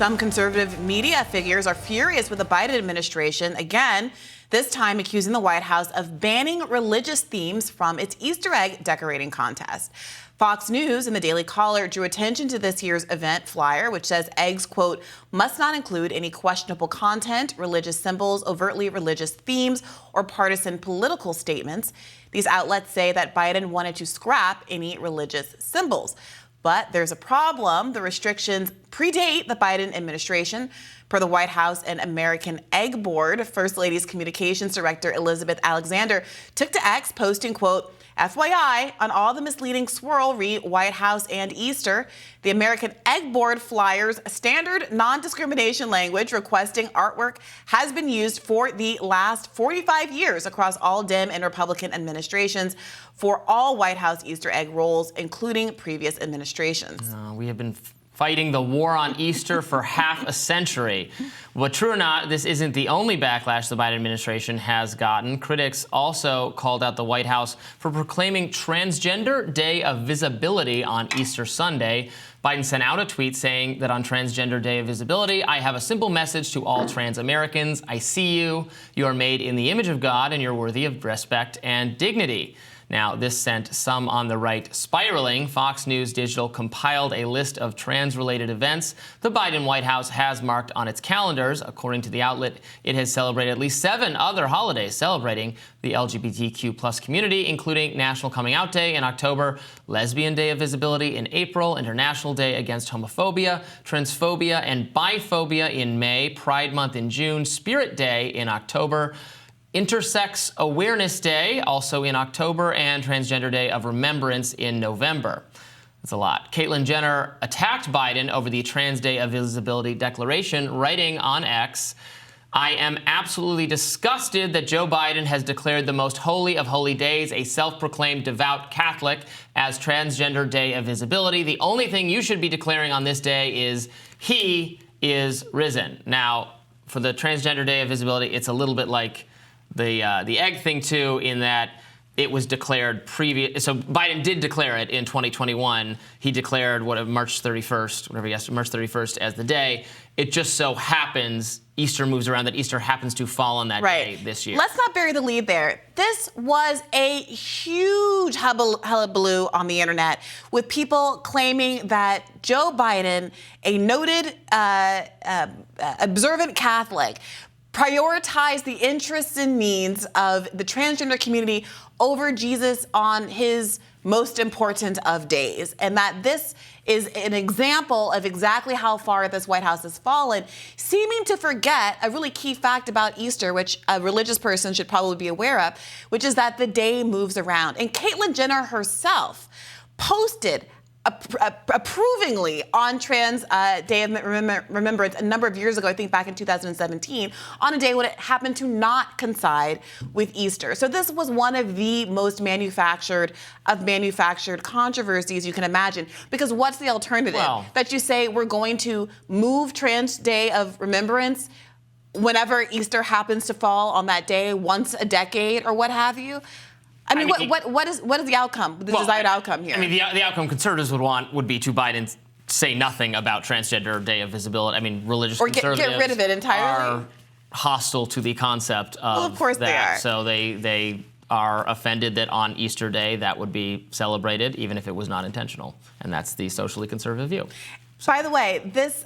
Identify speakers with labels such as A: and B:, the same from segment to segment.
A: Some conservative media figures are furious with the Biden administration, again, this time accusing the White House of banning religious themes from its Easter egg decorating contest. Fox News and the Daily Caller drew attention to this year's event flyer, which says eggs, quote, must not include any questionable content, religious symbols, overtly religious themes, or partisan political statements. These outlets say that Biden wanted to scrap any religious symbols. But there's a problem. The restrictions predate the Biden administration. Per the White House and American Egg Board, First Lady's Communications Director Elizabeth Alexander took to X, posting, quote, FYI, on all the misleading swirl, re White House and Easter, the American Egg Board flyer's standard non-discrimination language requesting artwork has been used for the last 45 years across all Dem and Republican administrations for all White House Easter egg rolls, including previous administrations.
B: We have been fighting the war on Easter for half a century. But true or not, this isn't the only backlash the Biden administration has gotten. Critics also called out the White House for proclaiming Transgender Day of Visibility on Easter Sunday. Biden sent out a tweet saying that on Transgender Day of Visibility, I have a simple message to all trans Americans. I see you. You are made in the image of God, and you're worthy of respect and dignity. Now, this sent some on the right spiraling. Fox News Digital compiled a list of trans-related events the Biden White House has marked on its calendars. According to the outlet, it has celebrated at least 7 other holidays celebrating the LGBTQ plus community, including National Coming Out Day in October, Lesbian Day of Visibility in April, International Day Against Homophobia, Transphobia, and Biphobia in May, Pride Month in June, Spirit Day in October, Intersex Awareness Day, also in October, and Transgender Day of Remembrance in November. That's a lot. Caitlyn Jenner attacked Biden over the Trans Day of Visibility declaration, writing on X, I am absolutely disgusted that Joe Biden has declared the most holy of holy days, a self-proclaimed devout Catholic, as Transgender Day of Visibility. The only thing you should be declaring on this day is he is risen. Now, for the Transgender Day of Visibility, it's a little bit like the egg thing, too, in that it was declared previous. So Biden did declare it in 2021. He declared March 31st, whatever he asked, March 31st as the day. It just so happens Easter moves around, that Easter happens to fall on that day this year.
A: Let's not bury the lead there. This was a huge hullabaloo on the internet with people claiming that Joe Biden, a noted observant Catholic, prioritize the interests and needs of the transgender community over Jesus on his most important of days. And that this is an example of exactly how far this White House has fallen, seeming to forget a really key fact about Easter, which a religious person should probably be aware of, which is that the day moves around. And Caitlyn Jenner herself posted approvingly on Trans Day of Remembrance a number of years ago, I think back in 2017, on a day when it happened to not coincide with Easter. So this was one of the most manufactured controversies you can imagine. Because what's the alternative?
B: Well,
A: that you say we're going to move Trans Day of Remembrance whenever Easter happens to fall on that day once a decade or what have you? I mean, what is the outcome, the desired outcome here?
B: I mean, the outcome conservatives would be to Biden say nothing about Transgender Day of Visibility. I mean, religious conservatives
A: get rid of it entirely.
B: Are hostile to the concept of
A: well, of course
B: that.
A: They are.
B: So they are offended that on Easter Day that would be celebrated, even if it was not intentional. And that's the socially conservative view.
A: By the way, this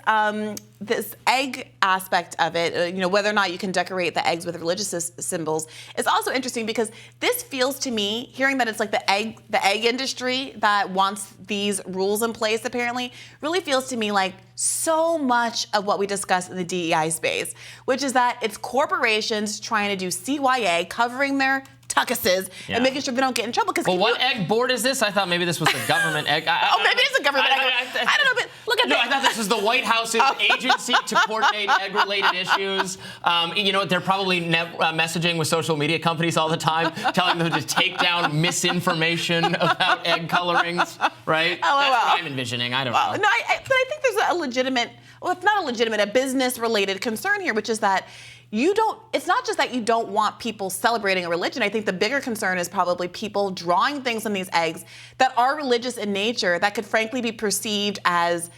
A: egg aspect of it, whether or not you can decorate the eggs with religious symbols, is also interesting because this feels to me, hearing that it's like the egg industry that wants these rules in place, apparently, really feels to me like so much of what we discuss in the DEI space, which is that it's corporations trying to do CYA, covering their tuckuses and making sure they don't get in trouble.
B: Well, what egg board is this? I thought maybe this was the government egg.
A: Maybe it's a government egg. I don't know, but look at
B: I thought this was the White House's agency to coordinate egg-related issues. They're probably messaging with social media companies all the time, telling them to take down misinformation about egg colorings, right?
A: LOL.
B: That's what I'm envisioning. I don't know.
A: No, but I think there's a legitimate, well, if not a legitimate, a business-related concern here, which is that it's not just that you don't want people celebrating a religion. I think the bigger concern is probably people drawing things on these eggs that are religious in nature that could frankly be perceived as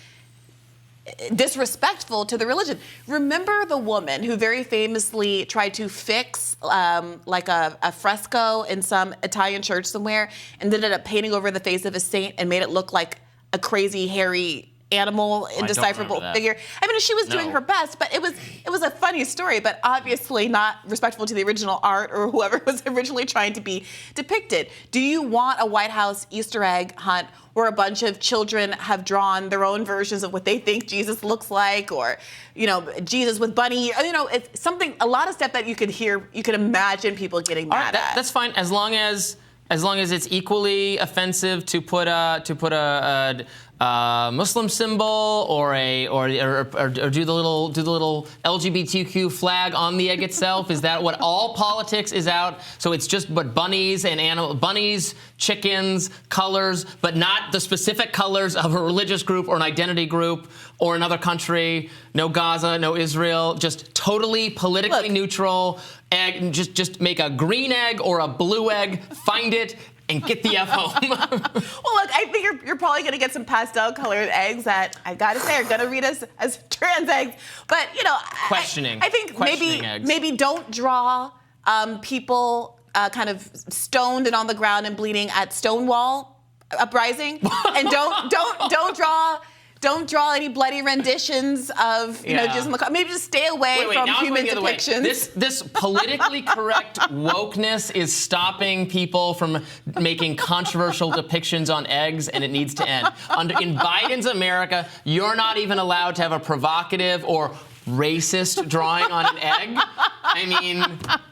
A: disrespectful to the religion. Remember the woman who very famously tried to fix like a fresco in some Italian church somewhere and ended up painting over the face of a saint and made it look like a crazy, hairy animal, indecipherable figure. I mean, she was doing her best, but it was a funny story, but obviously not respectful to the original art or whoever was originally trying to be depicted. Do you want a White House Easter egg hunt where a bunch of children have drawn their own versions of what they think Jesus looks like, or, Jesus with bunny? It's something, a lot of stuff that you could imagine people getting mad at.
B: That's fine, as long as it's equally offensive to put a Muslim symbol or do the little LGBTQ flag on the egg itself. Is that what all politics is out? So it's just but bunnies and bunnies, chickens, colors, but not the specific colors of a religious group or an identity group or another country. No Gaza, no Israel. Just totally politically neutral egg. Just make a green egg or a blue egg. Find it and get the F home.
A: Well, look, I think you're probably going to get some pastel-colored eggs that, I got to say, are going to read us as trans eggs. But, I think maybe don't draw people kind of stoned and on the ground and bleeding at Stonewall uprising. And don't draw any bloody renditions of, maybe just stay away from human depictions.
B: This politically correct wokeness is stopping people from making controversial depictions on eggs, and it needs to end. In Biden's America, you're not even allowed to have a provocative or racist drawing on an egg. I mean,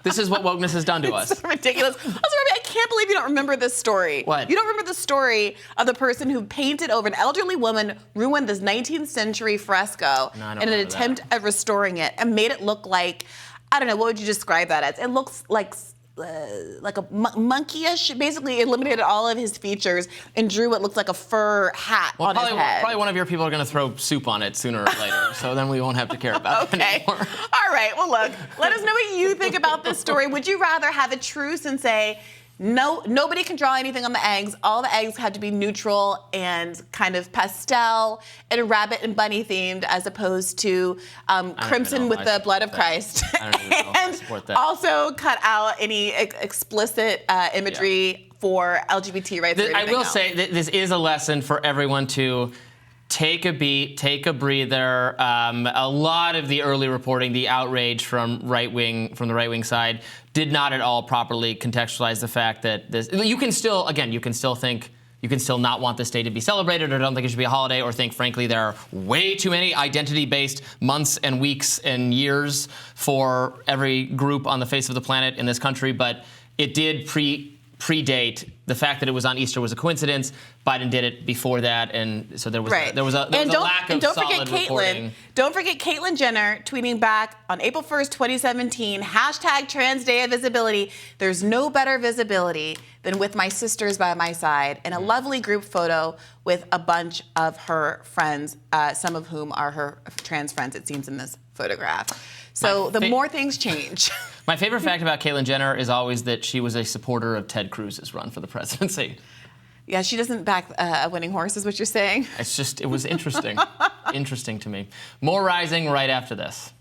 B: this is what wokeness has done to us.
A: It's so ridiculous. Also, Robby, I can't believe you don't remember this story.
B: What?
A: You don't remember the story of the person who painted over an elderly woman, ruined this 19th century fresco in an attempt at restoring it and made it look like, I don't know, what would you describe that as? It looks like a monkeyish, basically eliminated all of his features and drew what looked like a fur hat on his head.
B: Probably one of your people are going to throw soup on it sooner or later, so then we won't have to care about it anymore.
A: All right, well, look, let us know what you think about this story. Would you rather have a truce and say, no, nobody can draw anything on the eggs. All the eggs have to be neutral and kind of pastel and rabbit and bunny themed, as opposed to crimson with the blood of Christ. And also cut out any explicit imagery for LGBT rights.
B: I will say that this is a lesson for everyone to take a beat, take a breather. A lot of the early reporting, the outrage from the right-wing side, did not at all properly contextualize the fact that you can still not want this day to be celebrated, or don't think it should be a holiday, or think, frankly, there are way too many identity-based months and weeks and years for every group on the face of the planet in this country. But it did predate. The fact that it was on Easter was a coincidence. Biden did it before that, and so there was a lack of solid reporting.
A: Don't forget Caitlyn Jenner tweeting back on April 1st, 2017, #Trans Day of Visibility. There's no better visibility than with my sisters by my side, and a lovely group photo with a bunch of her friends, some of whom are her trans friends, it seems, in this photograph. So the more things change.
B: My favorite fact about Caitlyn Jenner is always that she was a supporter of Ted Cruz's run for the presidency.
A: Yeah, she doesn't back a winning horse, is what you're saying?
B: It was interesting. Interesting to me. More Rising right after this.